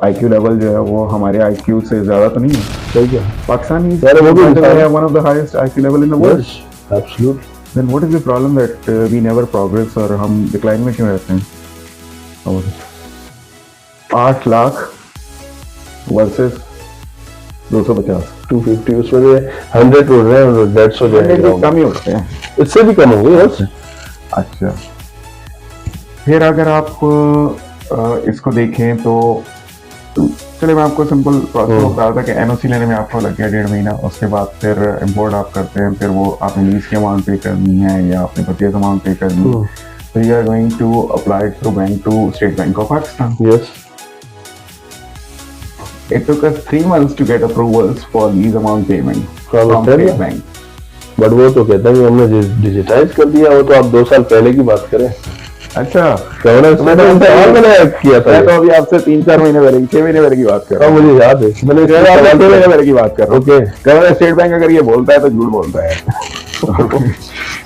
IQ level जो है वो हमारे आईक्यू से ज्यादा तो नहीं है? सही क्या? पाकिस्तान is अरे वो भी one of the highest IQ level in the world. Absolutely. Then what is the problem that we never progress और हम डिक्लाइन में क्यों रहते हैं? 8 लाख वर्सेस 250 250 उसमें से 100 उड़ रहे हैं, 150 हो जाएगा, कम ही होते हैं, इससे भी कम होंगे बस। अच्छा, फिर अगर आप इसको देखें तो चलिए मैं आपको सिंपल प्रोसेस बता रहा था कि एनओसी लेने में आपको लग गया 1.5 महीना, उसके बाद फिर इंपोर्ट आप करते हैं, फिर वो आपने लीज की अमाउंट पे करनी है या आपने परचेज अमाउंट पे करनी है, तो you are going to apply through bank to state bank of Pakistan. Yes, It took us 3 months to get approvals for lease amount payment from State Bank. But वो तो कहता है कि हमने डिजिटाइज कर दिया, वो तो आप 2 साल पहले की बात करें। अच्छा, मैंने किया था, मैं तो अभी आपसे 3-4 महीने पहले 6 महीने पहले की बात कर रहा हूँ, मुझे याद है, मैंने 6 महीने पहले की बात कर रहा हूँ। ओके, कह स्टेट बैंक अगर ये बोलता है तो झूठ बोलता है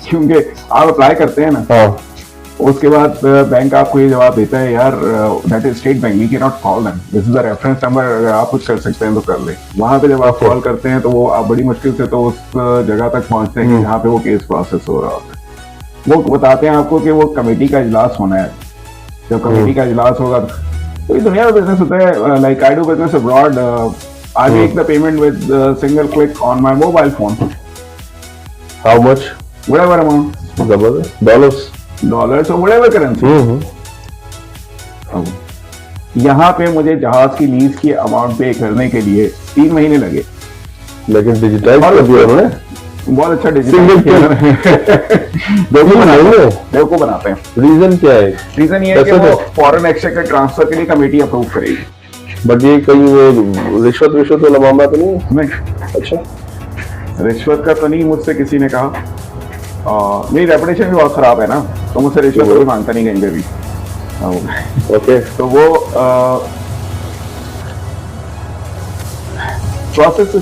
क्योंकि आप अप्लाई करते हैं ना, हाँ, उसके बाद बैंक आपको ये जवाब देता है, यार that is state bank, we can not call them, this is the reference number, अगर आप कुछ कर सकते हैं तो कर ले। वहां पे जब आप कॉल करते हैं तो वो आप बड़ी मुश्किल से तो उस जगह तक पहुंचते हैं जहाँ पे वो केस प्रोसेस हो रहा होता है। वो बताते हैं आपको कि वो कमेटी का इजलास होना है, जब कमेटी का इजलास होगा तो इस दुनिया में बिजनेस होता है, like I do business abroad, I make the payment with single click on my mobile phone. How much? Whatever amount, dollars और व्हाटएवर करेंसी। यहाँ पे मुझे जहाज की लीज की अमाउंट पे करने के लिए 3 महीने लगे, लेकिन डिजिटाइज कर दिया उन्होंने, बहुत अच्छा डिजिटल देखो बनाते हैं। रीजन क्या है? रीजन ये है कि वो फॉरेन एक्सचेंज के ट्रांसफर के लिए कमेटी अप्रूव करेगी। बट ये कहीं वो रिश्वत वाला मामला तो नहीं? अच्छा, रिश्वत का तो नहीं, मुझसे किसी ने कहा, मेरी रेपुटेशन भी बहुत खराब है ना, तो मुझसे रिश्वत कोई मांगता नहीं कहीं पे भी। ओके, तो वो प्रोसेस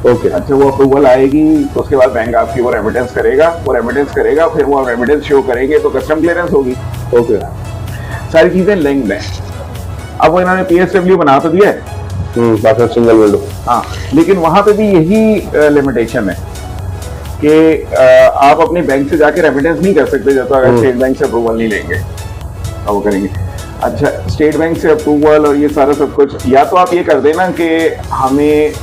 ओके, अच्छा, वो अप्रूवल आएगी तो उसके बाद बैंक आपकी वो रेमिटेंस करेगा, फिर वो रेमिटेंस शो करेंगे तो कस्टम क्लियरेंस होगी। ओके, सारी चीजें लिंक्ड हैं। अब वो इन्होंने PSW बना तो दिया है, पाकिस्तान सिंगल विंडो, हाँ, लेकिन वहां पे भी यही लिमिटेशन है कि आप अपने बैंक से जाके रेमिटेंस नहीं कर सकते जब तक अगर स्टेट बैंक से अप्रूवल नहीं लेंगे। अब वो करेंगे, अच्छा, स्टेट बैंक से अप्रूवल और ये सारा सब कुछ, या तो आप ये कर देना कि हमें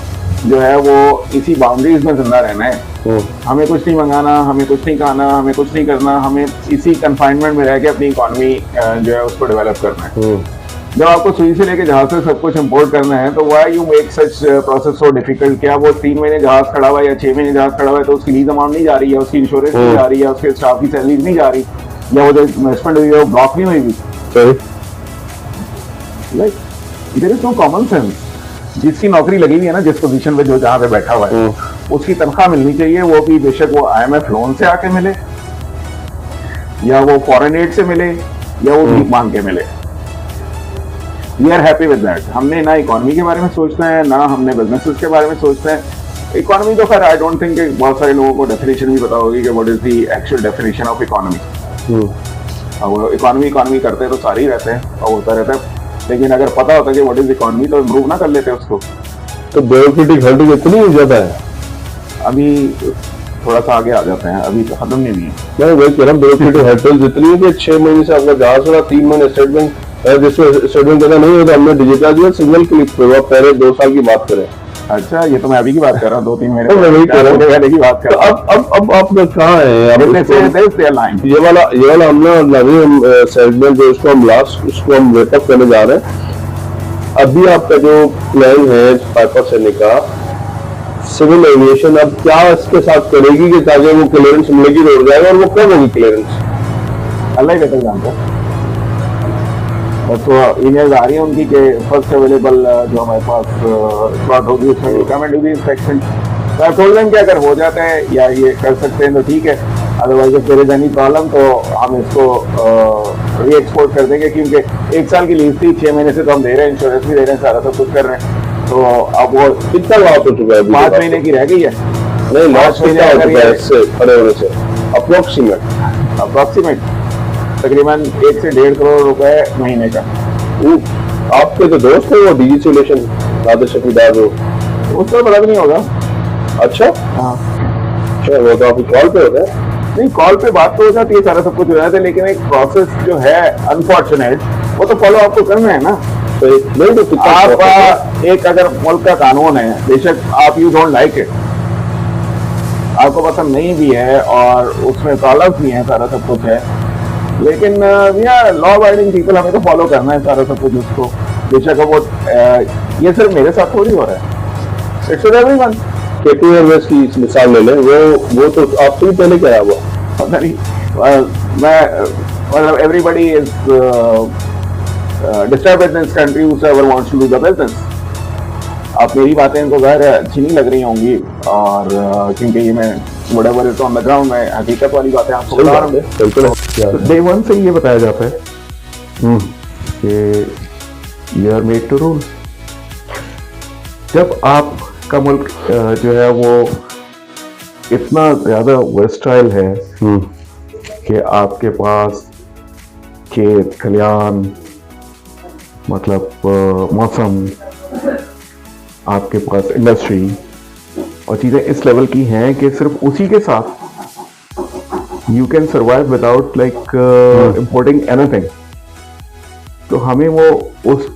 जो है वो इसी बाउंड्रीज में जिंदा रहना है, हमें कुछ नहीं मंगाना, हमें कुछ नहीं खाना, हमें कुछ नहीं करना, हमें इसी कन्फाइनमेंट में रह के अपनी इकॉनमी जो है उसको डेवलप करना है। जब आपको सुई से लेके जहाज से सब कुछ इंपोर्ट करना है तो why you make such process so difficult? क्या वो 3 महीने जहाज खड़ा हुआ है या 6 महीने जहाज खड़ा हुआ है तो उसकी लीज अमाउंट नहीं जा रही है, उसकी इंश्योरेंस नहीं जा रही है, उसके स्टाफ की सैलरी नहीं जा रही, या वो जो इन्वेस्टमेंट हुई है वो ब्लॉक नहीं हुई? Like there is no common sense. जिसकी नौकरी लगी हुई है ना, जिस पोजीशन पे जो जहाँ पे बैठा हुआ है, उसकी तनख्वाह मिलनी चाहिए, वो भी बेशक वो IMF लोन से आके मिले या वो फॉरेन एड से मिले या वो भीख मांग के मिले। We are happy with that. हमने ना इकोनॉमी के बारे में सोचना है, ना हमने बिजनेसेस के बारे में सोचना है। इकोनॉमी तो खैर आई डोंट थिंक बहुत सारे लोगों को डेफिनेशन भी पता होगी कि what is the actual definition of economy. और इकोनॉमी करते तो सारे ही रहते हैं और होता रहता है, लेकिन अगर पता होता है कि व्हाट इज इकोनॉमी तो इम्प्रूव ना कर लेते उसको। तो ब्यूरोक्रेटिक हर्डल इतनी हो जाता है, अभी थोड़ा सा आगे आ जाते हैं, अभी तो खत्म नहीं है। मैं वही कह रहा हूँ, ब्यूरोक्रेटिक हर्डल इतनी है कि 6 महीने से आपका जहाज हो रहा, 3 महीने स्टेट बैंक, जिसमें स्टेट बैंक कहता नहीं होता हमने डिजिटाइज सिंगल क्लिक पे, पहले 2 साल की बात करें। अच्छा, ये तो मैं अभी की बात कर रहा हूँ, 2-3 महीने वही कह रहा हूँ की बात कर रहा हूँ। अब आप कहाँ है? ये वाला हम सेगमेंट जो इसको हम लास्ट उसको हम वेटअप करने जा रहे हैं। अभी आपका जो प्लान है पाइपर सेने का, सिविल एविएशन अब क्या इसके साथ करेगी कि ताकि वो क्लियरेंस मिलेगी तो जाएगा, और वो कब होगी क्लियरेंस? अल्लाह ही बेहतर जानता है। तो ईमेल आ रही है उनकी कि फर्स्ट अवेलेबल जो हमारे पास स्लॉट होगी उसमें कमेंट होगी इंस्पेक्शन। तो आप टोल दें कि अगर हो जाता है या ये कर सकते हैं तो ठीक है, otherwise there is any problem तो हम इसको री एक्सपोर्ट कर देंगे, क्योंकि 1 साल की लीज थी, 6 महीने से तो हम दे रहे हैं, इंश्योरेंस भी दे रहे हैं, सारा सब कुछ कर रहे हैं। तो अब वो कितना लॉस हो चुका है? 5 महीने की रह गई है। नहीं, लॉस कितना हो चुका है इससे खड़े होने से? अप्रोक्सीमेट तकरीबन 1 से 1.5 करोड़ रुपए महीने का। आपके जो दोस्त है वो डीजी सोल्यूशन नादिर शफीदार जो, उसका पता भी नहीं होगा। अच्छा हाँ अच्छा, वो तो आपकी कॉल पे होता है। नहीं, कॉल पे बात तो हो जाती है, सारा सब कुछ हो जाता है, लेकिन एक प्रोसेस जो है अनफॉर्चुनेट वो तो फॉलो आपको करना है ना। तो नहीं तो कितना आप एक अगर मुल्क का कानून है, बेशक आप यू डोंट लाइक इट, आपको पसंद नहीं भी है और उसमें प्रॉब्लम्स भी हैं, सारा सब कुछ है, लेकिन लॉ अबाइडिंग पीपल, हमें तो फॉलो करना है सारा सब कुछ उसको। बेशक वो ये सिर्फ मेरे साथ थोड़ी हो रहा है, it's with everyone. KT airways की मिसाल ले लें, वो तो आपसे भी पहले क्या हुआ। पता नहीं, मैं मतलब everybody is disturbed in this country whoever wants to do the business। अब मेरी बातें इनको ज़ाहिर है अच्छी नहीं लग रही होंगी, और क्योंकि ये मैं whatever is on the ground में हकीकत वाली बातें आपको बता रहा हूँ। डे वन से ये बताया जाता है कि you are made to rule। जब आपका मुल्क जो है वो इतना ज़्यादा वर्सटाइल है कि आपके पास खेत खलियान, मतलब मौसम, आपके पास इंडस्ट्री और चीज़ें इस लेवल की हैं कि सिर्फ उसी के साथ you can survive without like importing anything. तो हमें वो उस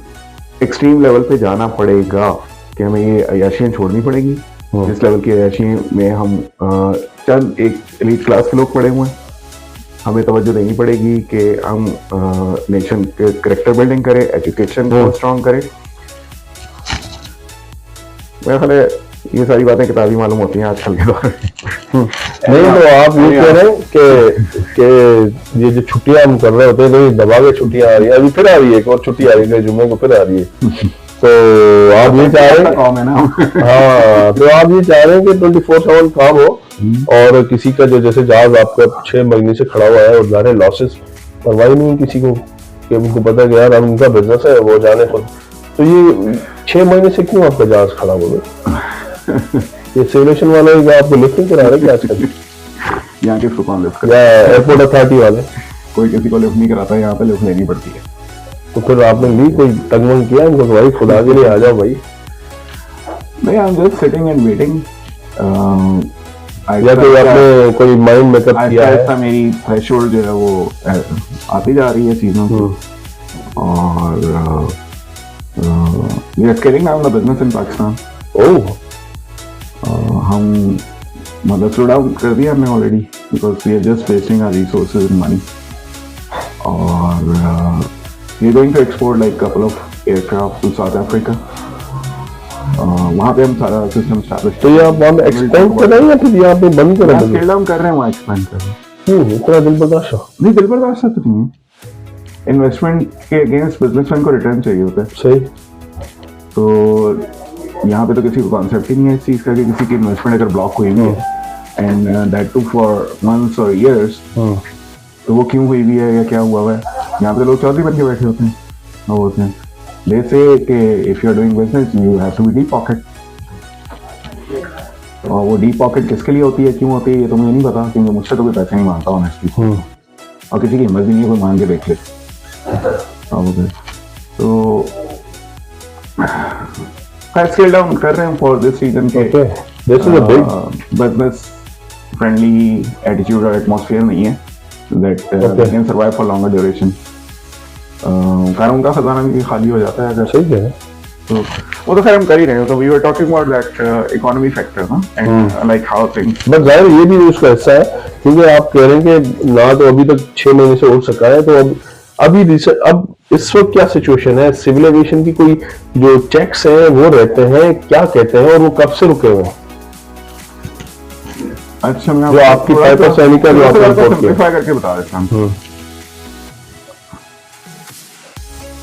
एक्सट्रीम लेवल पे जाना पड़ेगा कि हमें ये अयाशियाँ छोड़नी पड़ेंगी, जिस लेवल की अयाशी में हम चंद एक एलीट क्लास के लोग पड़े हुए हैं। हमें तवज्जो देनी पड़ेगी कि हम नेशन के करेक्टर बिल्डिंग करें, एजुकेशन को स्ट्रॉन्ग करें। मेरे ख्याल है ये सारी बातें किताबी मालूम होती हैं आजकल के दौर में। नहीं तो आप ये कह रहे हैं कि ये जो छुट्टियां हम कर रहे होते हैं, तो ये दबा के छुट्टियां आ रही है, अभी फिर आ रही है, एक और छुट्टी आ रही है, जुम्मे को फिर आ रही है। तो आप ये चाह रहे हैं, कॉम है ना। हाँ, तो आप ये चाह रहे हैं कि 24/7 काम हो, और किसी का जो जैसे जहाज आपका 6 महीने से खड़ा हुआ है और ज़ाहिर लॉसेस परवाही नहीं किसी को, कि उनको पता है कि यार हम उनका बिजनेस है वो जाने पर, तो ये 6 महीने से क्यों आपका जहाज खड़ा हो गया। ये सिमुलेशन वाले आपको लिफ्ट नहीं करा रहे क्या आजकल, यहाँ किसको कौन लिफ्ट या एयरपोर्ट अथॉरिटी वाले? कोई किसी को लिफ्ट नहीं कराता, यहाँ पे लिफ्ट लेनी पड़ती है। तो फिर आपने ली कोई तंगमंग किया इनको, भाई खुदा के लिए आ जाओ भाई? नहीं, I am just sitting and waiting. या तो आपने कोई माइंड मेकअप किया है? ऐसा मेरी थ्रेशोल्ड जो है वो आती जा रही है चीज़ों की, और we are scaling down the business in Pakistan. Oh, हम मतलब स्लो डाउन कर दिया हमने already, because we are just wasting our resources and money, और we are going to export like couple of aircraft to South Africa. वहाँ पे हम सारा सिस्टम स्टैब्लिश। तो ये आप वहाँ पे एक्सपेंड कर रहे हैं या फिर यहाँ पे बंद कर रहे हैं? स्केल डाउन कर रहे हैं, वहाँ एक्सपेंड कर रहे हैं। इतना दिल बर्दाश्त नहीं, दिल बर्दाश्त तो नहीं है, इन्वेस्टमेंट के अगेंस्ट बिजनेसमैन को रिटर्न चाहिए होता है। सही। तो यहाँ पे तो किसी को कॉन्सेप्ट ही नहीं है इस चीज़ का कि किसी की इन्वेस्टमेंट अगर ब्लॉक हुई है, and that too for months और ईयर्स, तो वो क्यों हुई भी है या क्या हुआ है। यहाँ पे लोग चौधरी बन के बैठे होते हैं, वो होते हैं they say कि if you are doing business you have to be deep pocket। और वो डीप पॉकेट किसके लिए होती है, क्यों होती है, ये तो मुझे नहीं पता, क्योंकि मुझसे तो कोई पैसे नहीं मांगता ऑनेस्टली, और किसी की हिम्मत भी नहीं है कोई मांग के देख ले। तो स्केल डाउन कर रहे हैं फॉर दिस रीजन के बिजनेस फ्रेंडली एटीट्यूड और एटमॉस्फेयर नहीं है that can survive for longer duration. कारण उनका खजाना भी खाली हो जाता है अगर। सही है, तो वो तो खैर हम कर ही रहे हैं। तो we were talking about that economy factor ना, and like how things, but जाहिर ये भी उसका हिस्सा है, क्योंकि आप कह रहे हैं कि ना तो अभी तक 6 महीने से उठ सका है, तो अब इस वक्त क्या सिचुएशन है? सिविल एविएशन की कोई जो चेक्स हैं वो रहते हैं, क्या कहते हैं, और वो कब से रुके हुए हैं? अच्छा, मैं जो आपकी पाइपर सैनिक का जो आपको सिंपलीफाई करके बता देता हूँ।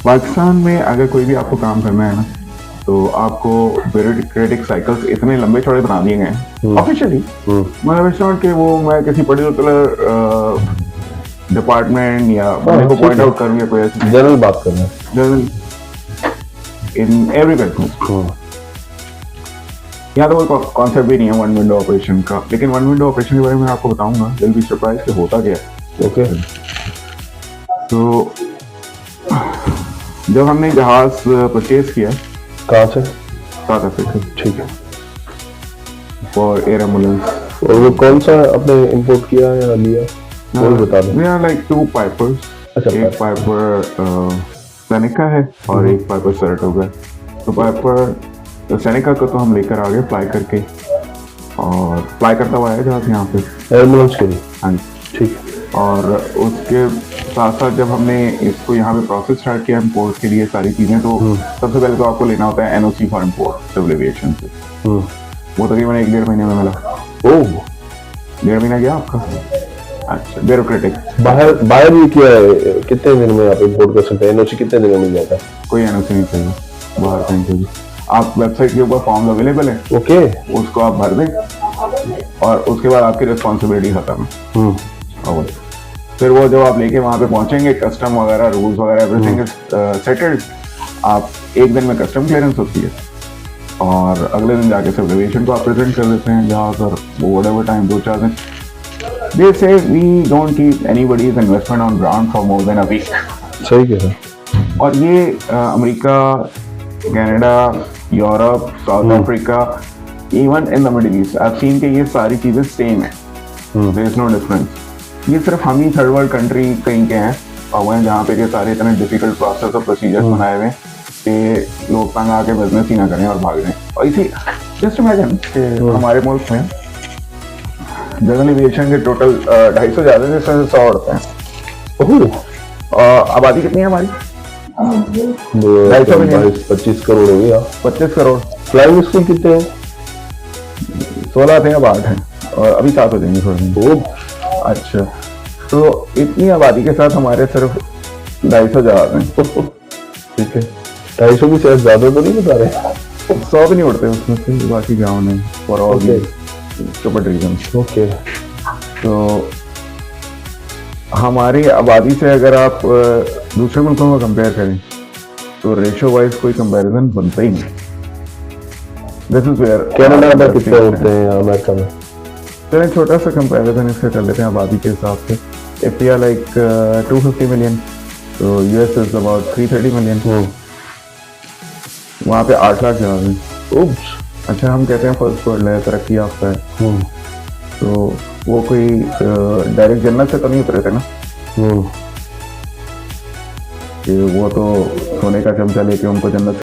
पाकिस्तान में अगर कोई भी आपको काम करना है ना, तो आपको ब्यूरोक्रेटिक साइकिल्स इतने लंबे चौड़े बना दिए गए हैं ऑफिशियली। मतलब इट्स नॉट कि वो मैं किसी पर्टिकुलर डिपार्टमेंट या बंदे को पॉइंट आउट करूँ या कोई ऐसी जनरल बात करना है, जनरल इन एवरी कंट्री। यहाँ तो कोई कॉन्सेप्ट भी नहीं है वन विंडो ऑपरेशन का, लेकिन वन विंडो ऑपरेशन के बारे में आपको बताऊंगा, दिल बी सरप्राइज कि होता क्या है। ओके, तो जब हमने जहाज परचेज किया कहाँ से? साउथ अफ्रीका ठीक है। फॉर एयर एम्बुलेंस, और वो कौन सा आपने इंपोर्ट किया या लिया, वो भी बता दें। वी आर लाइक 2 पाइपर्स, अच्छा, एक पाइपर सेनेका है और एक पाइपर सैराटोगा है। तो पाइपर सेनेका को तो हम लेकर आ गए फ्लाई करके, और फ्लाई करता हुआ है जहाज यहाँ पे एम्बुलेंस के लिए। हाँ जी, ठीक है। और उसके साथ साथ जब हमने इसको यहाँ पे प्रोसेस स्टार्ट किया इम्पोर्ट के लिए सारी चीज़ें, तो सबसे पहले तो आपको लेना होता है NOC for import civil aviation से। वो तकरीबन 1-1.5 महीने में मिला। ओह, 1.5 महीना गया आपका? अच्छा, ब्यूरोक्रेटिक। बाहर भी किया है, कितने दिन में आप इंपोर्ट कर सकते हैं? NOC कितने दिन में मिल जाता है? कोई NOC नहीं चाहिए बाहर कहीं से भी। आप वेबसाइट के ऊपर फॉर्म अवेलेबल है, ओके, उसको आप भर दें और उसके बाद आपकी रिस्पॉन्सिबिलिटी खत्म है। और फिर वो जब आप लेके वहाँ पे पहुँचेंगे, कस्टम वगैरह रूल्स वगैरह एवरीथिंग इज सेटल्ड। आप 1 दिन में कस्टम क्लियरेंस होती है और अगले दिन जाके सिविल एविएशन को आप प्रेजेंट कर देते हैं जहाँ पर वो व्हाटएवर टाइम 2-4 दिन। They say we don't keep anybody's investment on ground for more than a week. सही कह रहे हैं। और ये America, Canada, Europe, South Africa, even in the Middle East I have seen कि ये सारी चीज़ें सेम है, देयर इज नो डिफरेंस। ये सिर्फ हम ही थर्ड वर्ल्ड कंट्री कहीं के हैं और वो हैं जहाँ पे के सारे इतने डिफिकल्ट प्रोसेस और प्रोसीजर्स बनाए हुए हैं कि लोग तंग आके बिजनेस ही ना करें और भाग जाएं। और इसी जस्ट इमेजिन कि हमारे मुल्क में जनरल एविएशन के टोटल 250 ज़्यादा जिसमें 100 उड़ते हैं। आबादी कितनी है हमारी? 250 मिलियन, 25 करोड़ हो गया। 25 करोड़। फ्लाइंग स्कूल कितने हैं? 16 थे, अब 8 हैं और अभी 7 हो जाएंगे थोड़े दिन। अच्छा, तो इतनी आबादी के साथ हमारे सिर्फ 250 जहाज हैं। ठीक है, 250 भी शायद ज्यादा तो नहीं बता रहे। 100 भी नहीं उड़ते उसमें से, बाकी गाँव ने for all stupid reasons. Okay, तो हमारी आबादी से अगर आप दूसरे मुल्कों को कंपेयर करें तो रेशो वाइज कोई कंपैरिजन बनता ही नहीं। दिस इज वेयर कनाडा में कितने उड़ते हैं, अमेरिका में? चलें छोटा सा कंपैरिजन इससे कर लेते हैं आबादी के हिसाब से। If we are like 250 million, तो US इज अबाउट 330 मिलियन। वहाँ पे 8 लाख जहाज हैं। उप्स। अच्छा, हम कहते हैं फर्स्ट वर्ल्ड है, तरक्की याफ्ता है, तो वो कोई डायरेक्ट जन्नत से तो नहीं उतरे थे ना कि वो तो सोने का चमचा लेके उनको जन्नत